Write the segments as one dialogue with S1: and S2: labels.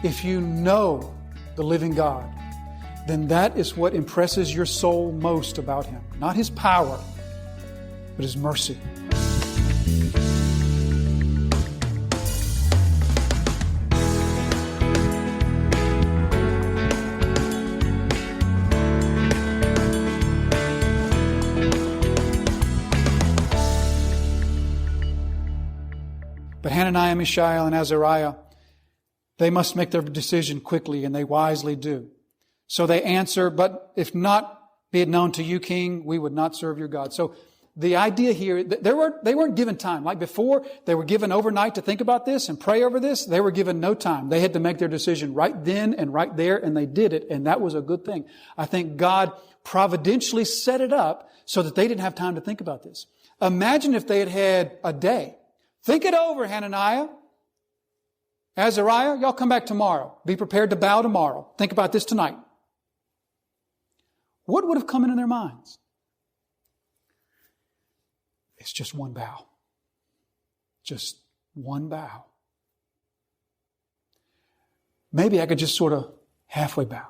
S1: if you know the living God, then that is what impresses your soul most about Him. Not His power, but His mercy. But Hananiah, Mishael, and Azariah, they must make their decision quickly, and they wisely do. So they answer, but if not, be it known to you, King, we would not serve your God. So the idea here, they weren't given time. Like before, they were given overnight to think about this and pray over this. They were given no time. They had to make their decision right then and right there, and they did it, and that was a good thing. I think God providentially set it up so that they didn't have time to think about this. Imagine if they had had a day. Think it over, Hananiah. Azariah, y'all come back tomorrow. Be prepared to bow tomorrow. Think about this tonight. What would have come into their minds? It's just one bow. Just one bow. Maybe I could just sort of halfway bow.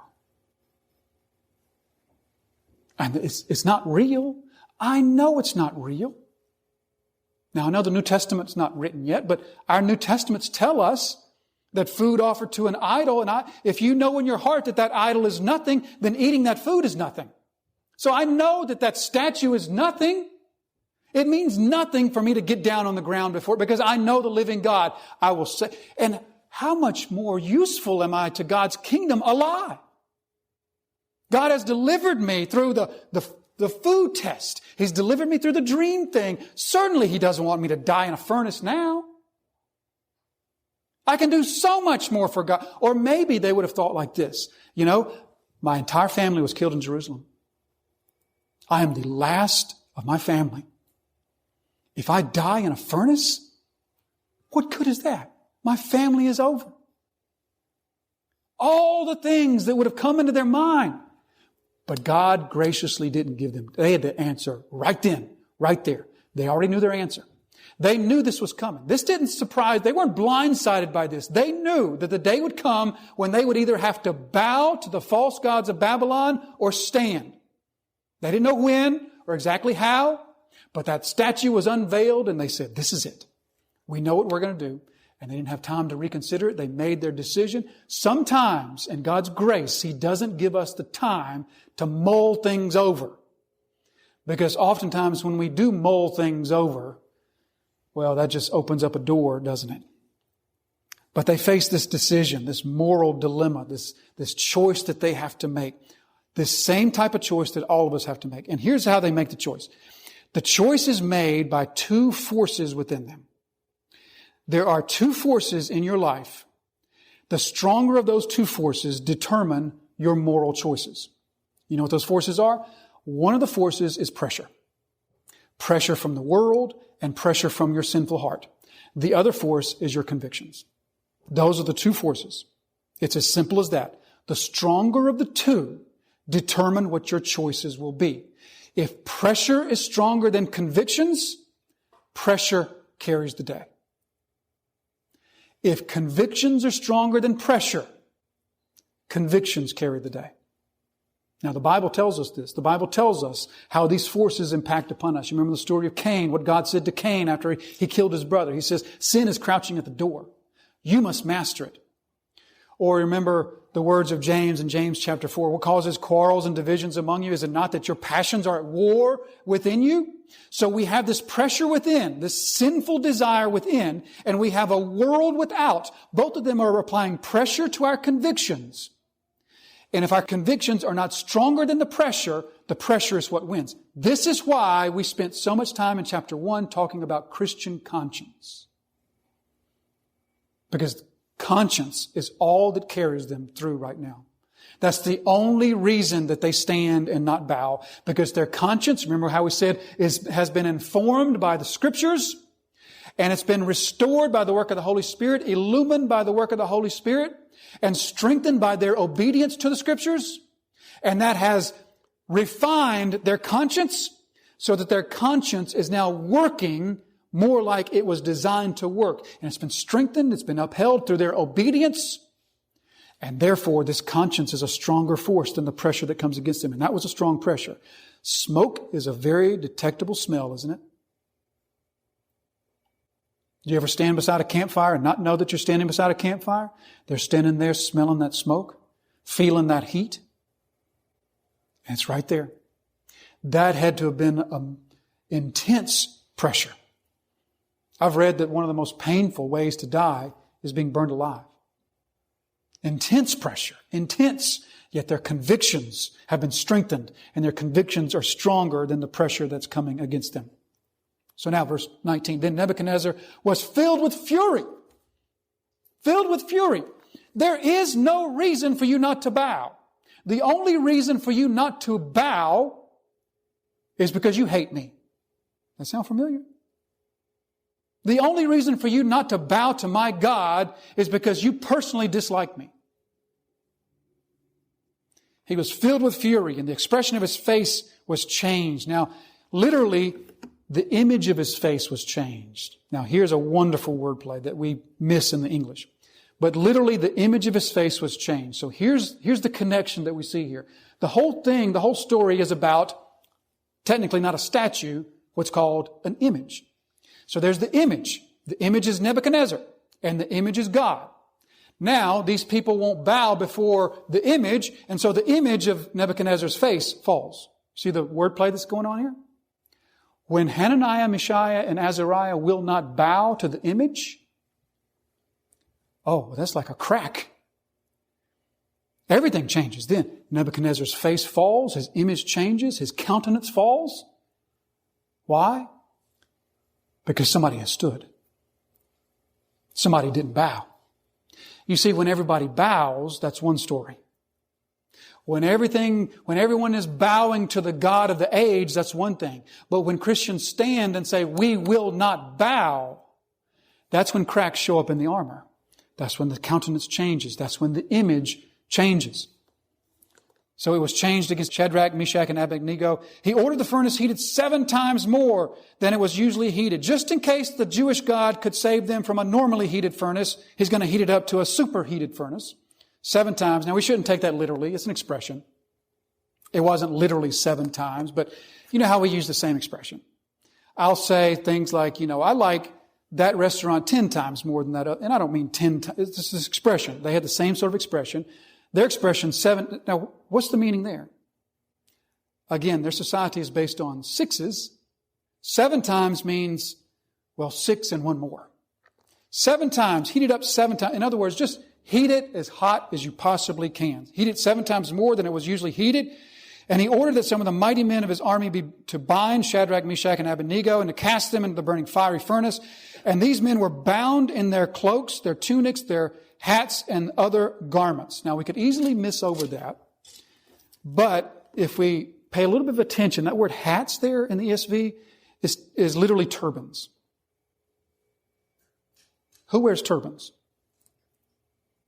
S1: And it's not real. I know it's not real. Now, I know the New Testament's not written yet, but our New Testaments tell us that food offered to an idol, and if you know in your heart that that idol is nothing, then eating that food is nothing. So I know that that statue is nothing. It means nothing for me to get down on the ground before it, because I know the living God. I will say, and how much more useful am I to God's kingdom alive? God has delivered me through the food test. He's delivered me through the dream thing. Certainly He doesn't want me to die in a furnace now. I can do so much more for God. Or maybe they would have thought like this. You know, my entire family was killed in Jerusalem. I am the last of my family. If I die in a furnace, what good is that? My family is over. All the things that would have come into their mind. But God graciously didn't give them. They had the answer right then, right there. They already knew their answer. They knew this was coming. This didn't surprise. They weren't blindsided by this. They knew that the day would come when they would either have to bow to the false gods of Babylon or stand. They didn't know when or exactly how, but that statue was unveiled and they said, this is it. We know what we're going to do. And they didn't have time to reconsider it. They made their decision. Sometimes, in God's grace, He doesn't give us the time to mull things over. Because oftentimes when we do mull things over, well, that just opens up a door, doesn't it? But they face this decision, this moral dilemma, this choice that they have to make. This same type of choice that all of us have to make. And here's how they make the choice. The choice is made by two forces within them. There are two forces in your life. The stronger of those two forces determine your moral choices. You know what those forces are? One of the forces is pressure. Pressure from the world and pressure from your sinful heart. The other force is your convictions. Those are the two forces. It's as simple as that. The stronger of the two determine what your choices will be. If pressure is stronger than convictions, pressure carries the day. If convictions are stronger than pressure, convictions carry the day. Now, the Bible tells us this. The Bible tells us how these forces impact upon us. You remember the story of Cain, what God said to Cain after he killed his brother. He says, sin is crouching at the door. You must master it. Or remember the words of James in James chapter 4. What causes quarrels and divisions among you? Is it not that your passions are at war within you? So we have this pressure within, this sinful desire within, and we have a world without. Both of them are applying pressure to our convictions. And if our convictions are not stronger than the pressure is what wins. This is why we spent so much time in chapter 1 talking about Christian conscience. Because conscience is all that carries them through right now. That's the only reason that they stand and not bow. Because their conscience, remember how we said, has been informed by the Scriptures. And it's been restored by the work of the Holy Spirit, illumined by the work of the Holy Spirit, and strengthened by their obedience to the Scriptures. And that has refined their conscience so that their conscience is now working more like it was designed to work. And it's been strengthened, it's been upheld through their obedience. And therefore, this conscience is a stronger force than the pressure that comes against them. And that was a strong pressure. Smoke is a very detectable smell, isn't it? Do you ever stand beside a campfire and not know that you're standing beside a campfire? They're standing there smelling that smoke, feeling that heat. And it's right there. That had to have been intense pressure. I've read that one of the most painful ways to die is being burned alive. Intense pressure, intense. Yet their convictions have been strengthened, and their convictions are stronger than the pressure that's coming against them. So now verse 19, then Nebuchadnezzar was filled with fury. Filled with fury. There is no reason for you not to bow. The only reason for you not to bow is because you hate me. That sound familiar? The only reason for you not to bow to my God is because you personally dislike me. He was filled with fury, and the expression of his face was changed. Now, literally, the image of his face was changed. Now, here's a wonderful wordplay that we miss in the English. But literally, the image of his face was changed. So here's the connection that we see here. The whole thing, the whole story is about, technically not a statue, what's called an image. So there's the image. The image is Nebuchadnezzar, and the image is God. Now, these people won't bow before the image, and so the image of Nebuchadnezzar's face falls. See the wordplay that's going on here? When Hananiah, Mishael, and Azariah will not bow to the image, oh, that's like a crack. Everything changes then. Nebuchadnezzar's face falls, his image changes, his countenance falls. Why? Because somebody has stood. Somebody didn't bow. You see, when everybody bows, that's one story. When everyone is bowing to the God of the age, that's one thing. But when Christians stand and say, we will not bow, that's when cracks show up in the armor. That's when the countenance changes. That's when the image changes. So it was changed against Shadrach, Meshach, and Abednego. He ordered the furnace heated 7 times more than it was usually heated. Just in case the Jewish God could save them from a normally heated furnace, He's going to heat it up to a superheated furnace. 7 times. Now, we shouldn't take that literally. It's an expression. It wasn't literally 7 times, but you know how we use the same expression. I'll say things like, I like that restaurant 10 times more than that. And I don't mean 10 times. It's just this expression. They had the same sort of expression. Their expression 7. Now, what's the meaning there? Again, their society is based on 6s. 7 times means, 6 and 1 more. 7 times, heat it up 7 times. In other words, just heat it as hot as you possibly can. Heat it 7 times more than it was usually heated. And he ordered that some of the mighty men of his army be to bind Shadrach, Meshach, and Abednego and to cast them into the burning fiery furnace. And these men were bound in their cloaks, their tunics, their hats, and other garments. Now, we could easily miss over that. But if we pay a little bit of attention, that word hats there in the ESV is literally turbans. Who wears turbans?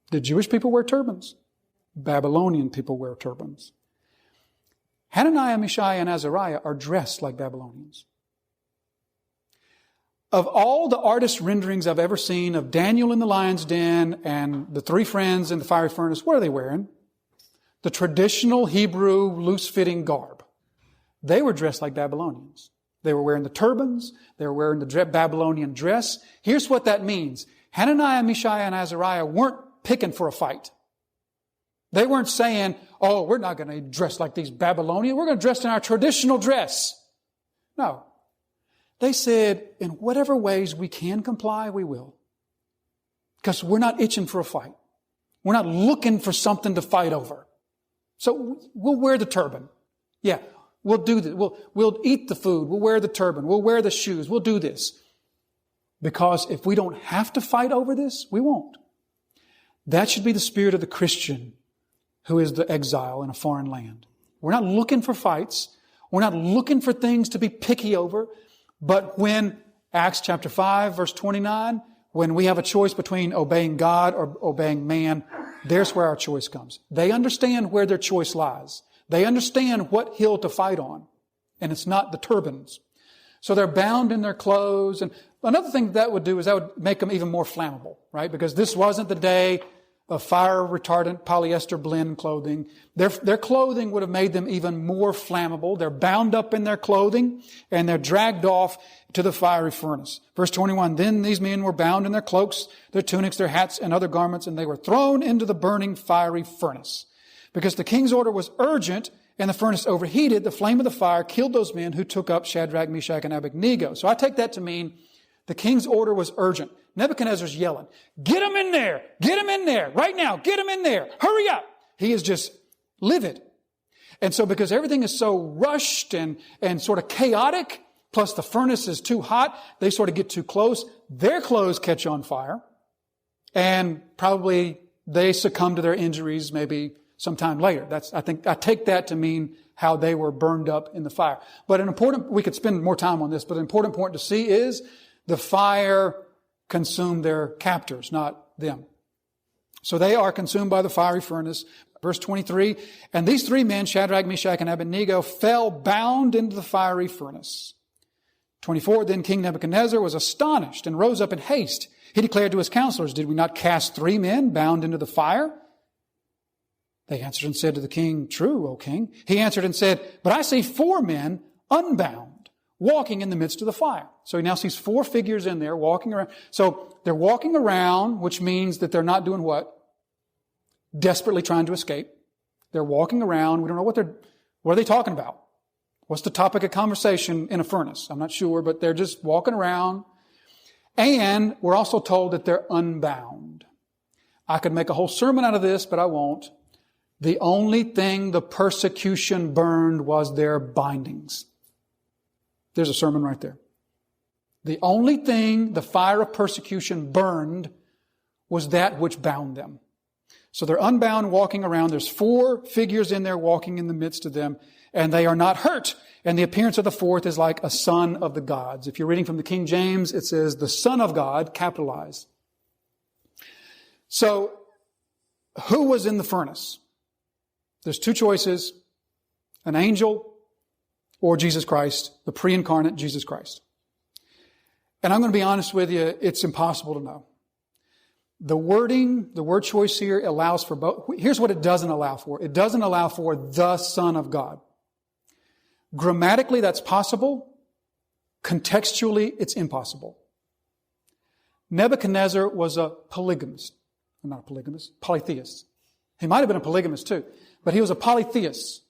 S1: Did Jewish people wear turbans? Babylonian people wear turbans. Hananiah, Mishael, and Azariah are dressed like Babylonians. Of all the artist renderings I've ever seen of Daniel in the lion's den and the 3 friends in the fiery furnace, what are they wearing? The traditional Hebrew loose-fitting garb. They were dressed like Babylonians. They were wearing the turbans. They were wearing the Babylonian dress. Here's what that means. Hananiah, Mishael, and Azariah weren't picking for a fight. They weren't saying, we're not going to dress like these Babylonians. We're going to dress in our traditional dress. No. They said, in whatever ways we can comply, we will. Because we're not itching for a fight. We're not looking for something to fight over. So we'll wear the turban. Yeah, we'll do this. We'll eat the food. We'll wear the turban. We'll wear the shoes. We'll do this. Because if we don't have to fight over this, we won't. That should be the spirit of the Christian who is the exile in a foreign land. We're not looking for fights. We're not looking for things to be picky over. But when, Acts chapter 5, verse 29, when we have a choice between obeying God or obeying man, there's where our choice comes. They understand where their choice lies. They understand what hill to fight on. And it's not the turbans. So they're bound in their clothes. And another thing that would do is that would make them even more flammable, right? Because this wasn't the day of fire-retardant polyester blend clothing. Their clothing would have made them even more flammable. They're bound up in their clothing, and they're dragged off to the fiery furnace. Verse 21, then these men were bound in their cloaks, their tunics, their hats, and other garments, and they were thrown into the burning fiery furnace. Because the king's order was urgent, and the furnace overheated, the flame of the fire killed those men who took up Shadrach, Meshach, and Abednego. So I take that to mean the king's order was urgent. Nebuchadnezzar's yelling, get them in there! Get them in there! Right now! Get them in there! Hurry up! He is just livid. And so because everything is so rushed and sort of chaotic, plus the furnace is too hot, they sort of get too close. Their clothes catch on fire. And probably they succumb to their injuries maybe sometime later. I take that to mean how they were burned up in the fire. But we could spend more time on this, but an important point to see is the fire consumed their captors, not them. So they are consumed by the fiery furnace. Verse 23, and these three men, Shadrach, Meshach, and Abednego, fell bound into the fiery furnace. 24, then King Nebuchadnezzar was astonished and rose up in haste. He declared to his counselors, did we not cast 3 men bound into the fire? They answered and said to the king, true, O king. He answered and said, but I see 4 men unbound, walking in the midst of the fire. So he now sees 4 figures in there walking around. So they're walking around, which means that they're not doing what? Desperately trying to escape. They're walking around. We don't know what are they talking about? What's the topic of conversation in a furnace? I'm not sure, but they're just walking around. And we're also told that they're unbound. I could make a whole sermon out of this, but I won't. The only thing the persecution burned was their bindings. There's a sermon right there. The only thing the fire of persecution burned was that which bound them. So they're unbound, walking around. There's 4 figures in there walking in the midst of them, and they are not hurt. And the appearance of the 4th is like a son of the gods. If you're reading from the King James, it says the Son of God, capitalized. So, who was in the furnace? There's 2 choices, an angel or Jesus Christ, the pre-incarnate Jesus Christ. And I'm going to be honest with you, it's impossible to know. The word choice here allows for both. Here's what it doesn't allow for. It doesn't allow for the Son of God. Grammatically, that's possible. Contextually, it's impossible. Nebuchadnezzar was a polygamist. Not a polygamist, polytheist. He might have been a polygamist too, but he was a polytheist,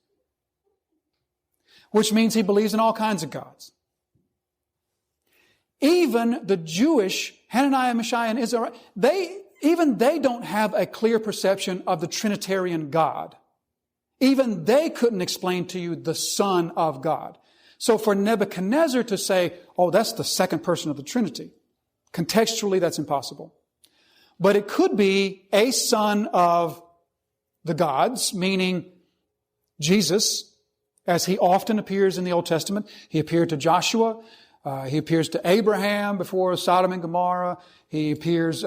S1: which means he believes in all kinds of gods. Even the Jewish Hananiah, Mishael, and Israel, they don't have a clear perception of the Trinitarian God. Even they couldn't explain to you the Son of God. So for Nebuchadnezzar to say, oh, that's the second person of the Trinity, contextually that's impossible. But it could be a son of the gods, meaning Jesus, as he often appears in the Old Testament. He appeared to Joshua. He appears to Abraham before Sodom and Gomorrah. He appears,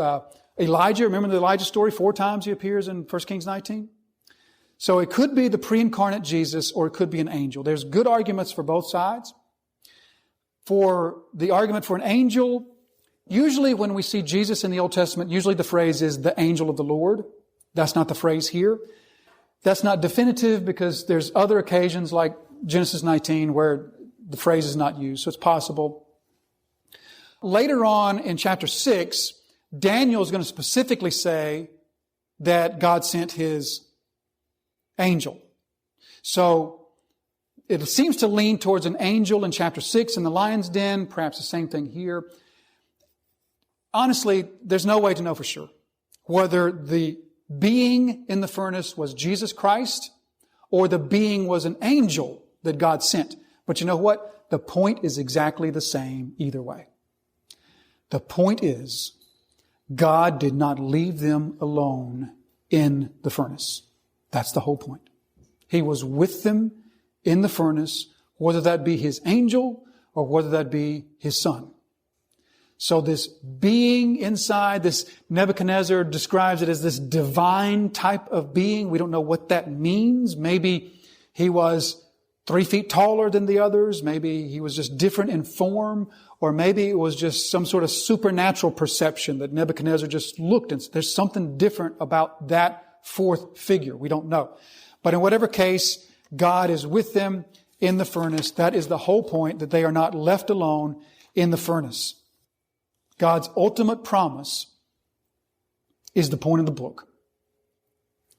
S1: Elijah, remember the Elijah story? 4 times he appears in 1 Kings 19. So it could be the pre-incarnate Jesus, or it could be an angel. There's good arguments for both sides. For the argument for an angel, usually when we see Jesus in the Old Testament, usually the phrase is the angel of the Lord. That's not the phrase here. That's not definitive because there's other occasions like Genesis 19 where the phrase is not used, so it's possible. Later on in chapter 6, Daniel is going to specifically say that God sent his angel. So it seems to lean towards an angel in chapter 6 in the lion's den, perhaps the same thing here. Honestly, there's no way to know for sure whether the being in the furnace was Jesus Christ or the being was an angel that God sent. But you know what? The point is exactly the same either way. The point is, God did not leave them alone in the furnace. That's the whole point. He was with them in the furnace, whether that be his angel or whether that be his son. So this being inside, this Nebuchadnezzar describes it as this divine type of being. We don't know what that means. Maybe he was 3 feet taller than the others. Maybe he was just different in form, or maybe it was just some sort of supernatural perception that Nebuchadnezzar just looked and there's something different about that fourth figure. We don't know. But in whatever case, God is with them in the furnace. That is the whole point, that they are not left alone in the furnace. God's ultimate promise is the point of the book.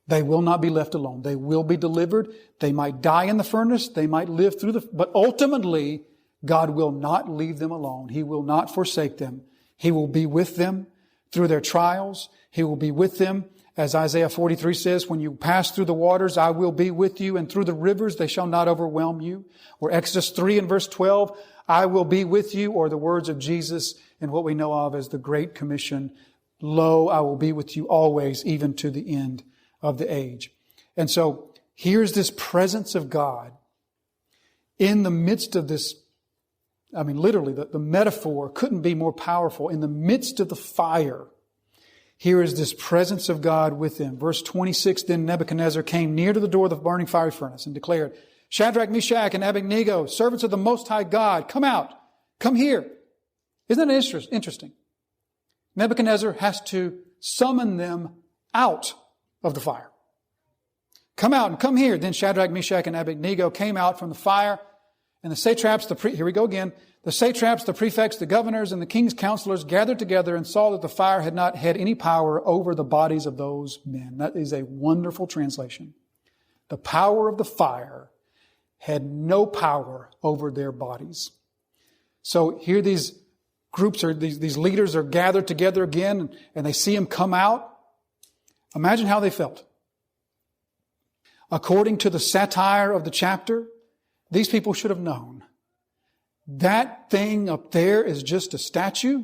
S1: They will not be left alone. They will be delivered. They might die in the furnace. They might live through but ultimately, God will not leave them alone. He will not forsake them. He will be with them through their trials. He will be with them, as Isaiah 43 says, when you pass through the waters, I will be with you, and through the rivers, they shall not overwhelm you. Or Exodus 3 and verse 12, I will be with you, or the words of Jesus in what we know of as the Great Commission, lo, I will be with you always, even to the end of the age. And so here's this presence of God in the midst of this. I mean, literally, the metaphor couldn't be more powerful. In the midst of the fire, here is this presence of God with them. Verse 26, then Nebuchadnezzar came near to the door of the burning fiery furnace and declared, Shadrach, Meshach, and Abednego, servants of the Most High God, come out, come here. Isn't that interesting? Nebuchadnezzar has to summon them out of the fire. Come out and come here. Then Shadrach, Meshach, and Abednego came out from the fire, and the satraps, here we go again, the satraps, the prefects, the governors, and the king's counselors gathered together and saw that the fire had not had any power over the bodies of those men. That is a wonderful translation. The power of the fire had no power over their bodies. So here these groups these leaders are gathered together again, and they see him come out. Imagine how they felt. According to the satire of the chapter, these people should have known. That thing up there is just a statue.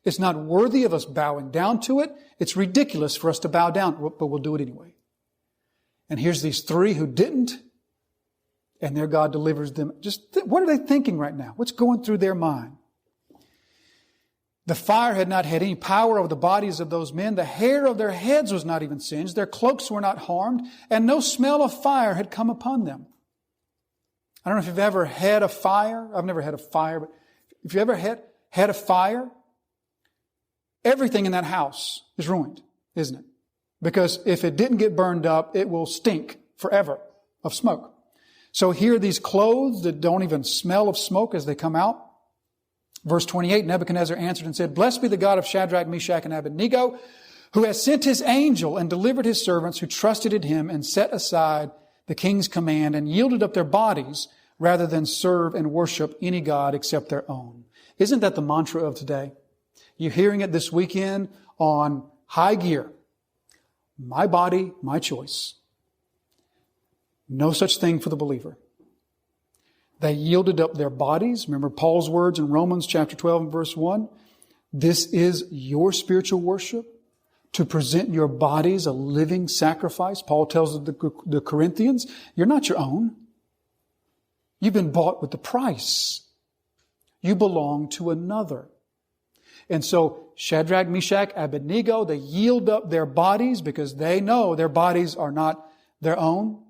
S1: It's not worthy of us bowing down to it. It's ridiculous for us to bow down, but we'll do it anyway. And here's these three who didn't, and their God delivers them. What are they thinking right now? What's going through their mind? The fire had not had any power over the bodies of those men. The hair of their heads was not even singed. Their cloaks were not harmed, and no smell of fire had come upon them. I don't know if you've ever had a fire. I've never had a fire, but if you ever had a fire, everything in that house is ruined, isn't it? Because if it didn't get burned up, it will stink forever of smoke. So here are these clothes that don't even smell of smoke as they come out. Verse 28, Nebuchadnezzar answered and said, Blessed be the God of Shadrach, Meshach, and Abednego, who has sent his angel and delivered his servants who trusted in him and set aside the king's command and yielded up their bodies rather than serve and worship any god except their own. Isn't that the mantra of today? You're hearing it this weekend on High Gear. My body, my choice. No such thing for the believer. They yielded up their bodies. Remember Paul's words in Romans chapter 12 and verse 1. This is your spiritual worship, to present your bodies a living sacrifice. Paul tells the Corinthians, you're not your own. You've been bought with the price. You belong to another. And so Shadrach, Meshach, Abednego, they yield up their bodies because they know their bodies are not their own.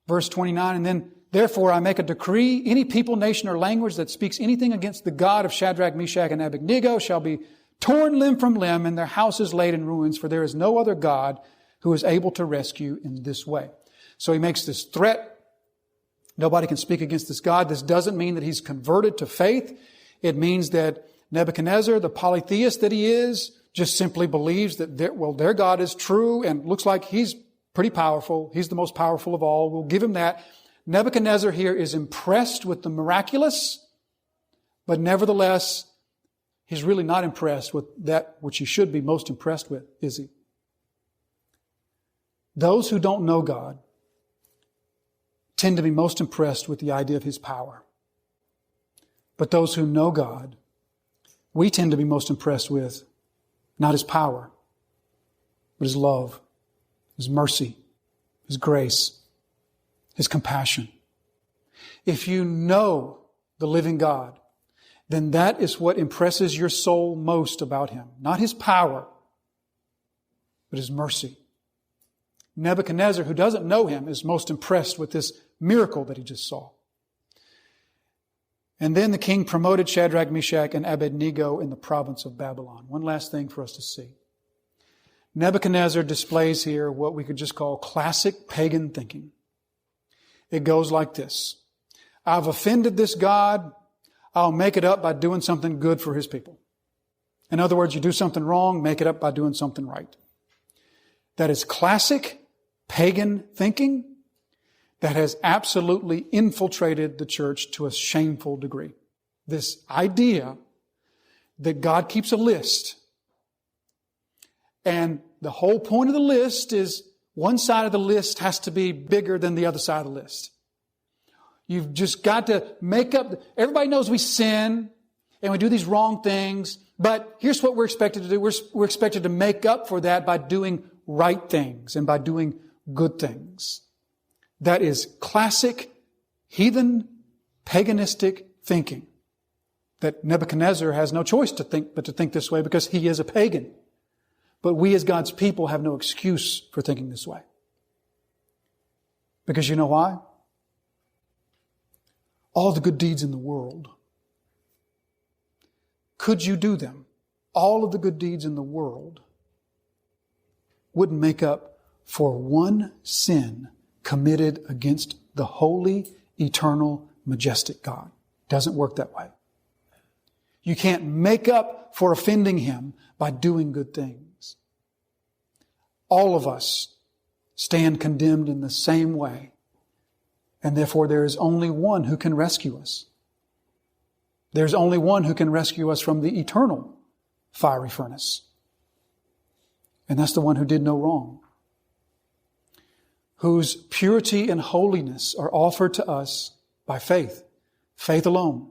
S1: Verse 29, and then, therefore I make a decree, any people, nation, or language that speaks anything against the God of Shadrach, Meshach, and Abednego shall be torn limb from limb and their houses laid in ruins, for there is no other God who is able to rescue in this way. So he makes this threat. Nobody can speak against this God. This doesn't mean that he's converted to faith. It means that Nebuchadnezzar, the polytheist that he is, just simply believes that their God is true and looks like he's pretty powerful. He's the most powerful of all. We'll give him that. Nebuchadnezzar here is impressed with the miraculous, but nevertheless, he's really not impressed with that which he should be most impressed with, is he? Those who don't know God tend to be most impressed with the idea of his power. But those who know God, we tend to be most impressed with not his power, but his love, his mercy, his grace, his compassion. If you know the living God, then that is what impresses your soul most about him. Not his power, but his mercy, Nebuchadnezzar, who doesn't know him, is most impressed with this miracle that he just saw. And then the king promoted Shadrach, Meshach, and Abednego in the province of Babylon. One last thing for us to see. Nebuchadnezzar displays here what we could just call classic pagan thinking. It goes like this. I've offended this God. I'll make it up by doing something good for His people. In other words, you do something wrong, make it up by doing something right. That is classic pagan thinking that has absolutely infiltrated the church to a shameful degree. This idea that God keeps a list, and the whole point of the list is one side of the list has to be bigger than the other side of the list. You've just got to make up. Everybody knows we sin and we do these wrong things, but here's what we're expected to do. We're expected to make up for that by doing right things and by doing good things. That is classic heathen paganistic thinking that Nebuchadnezzar has no choice to think but to think this way because he is a pagan. But we as God's people have no excuse for thinking this way. Because you know why? All the good deeds in the world, could you do them? All of the good deeds in the world wouldn't make up for one sin committed against the holy, eternal, majestic God. Doesn't work that way. You can't make up for offending Him by doing good things. All of us stand condemned in the same way, and therefore there is only one who can rescue us. There's only one who can rescue us from the eternal fiery furnace. And that's the one who did no wrong, whose purity and holiness are offered to us by faith, faith alone.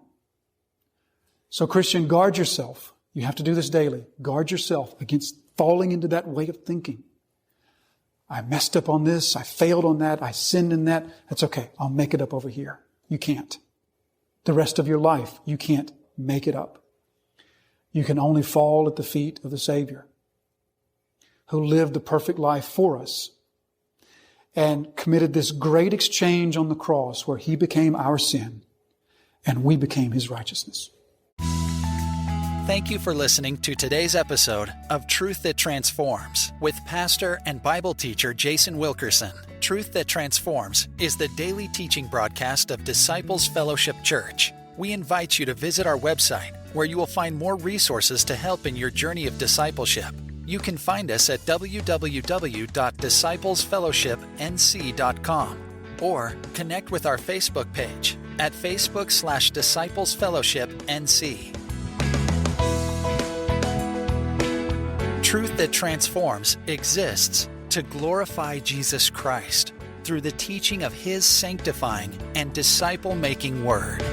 S1: So Christian, guard yourself. You have to do this daily. Guard yourself against falling into that way of thinking. I messed up on this, I failed on that, I sinned in that. That's okay, I'll make it up over here. You can't. The rest of your life, you can't make it up. You can only fall at the feet of the Savior, who lived the perfect life for us and committed this great exchange on the cross where He became our sin and we became His righteousness.
S2: Thank you for listening to today's episode of Truth That Transforms with pastor and Bible teacher Jason Wilkerson. Truth That Transforms is the daily teaching broadcast of Disciples Fellowship Church. We invite you to visit our website where you will find more resources to help in your journey of discipleship. You can find us at www.disciplesfellowshipnc.com or connect with our Facebook page at Facebook/DisciplesFellowshipNC. Truth That Transforms exists to glorify Jesus Christ through the teaching of His sanctifying and disciple-making Word.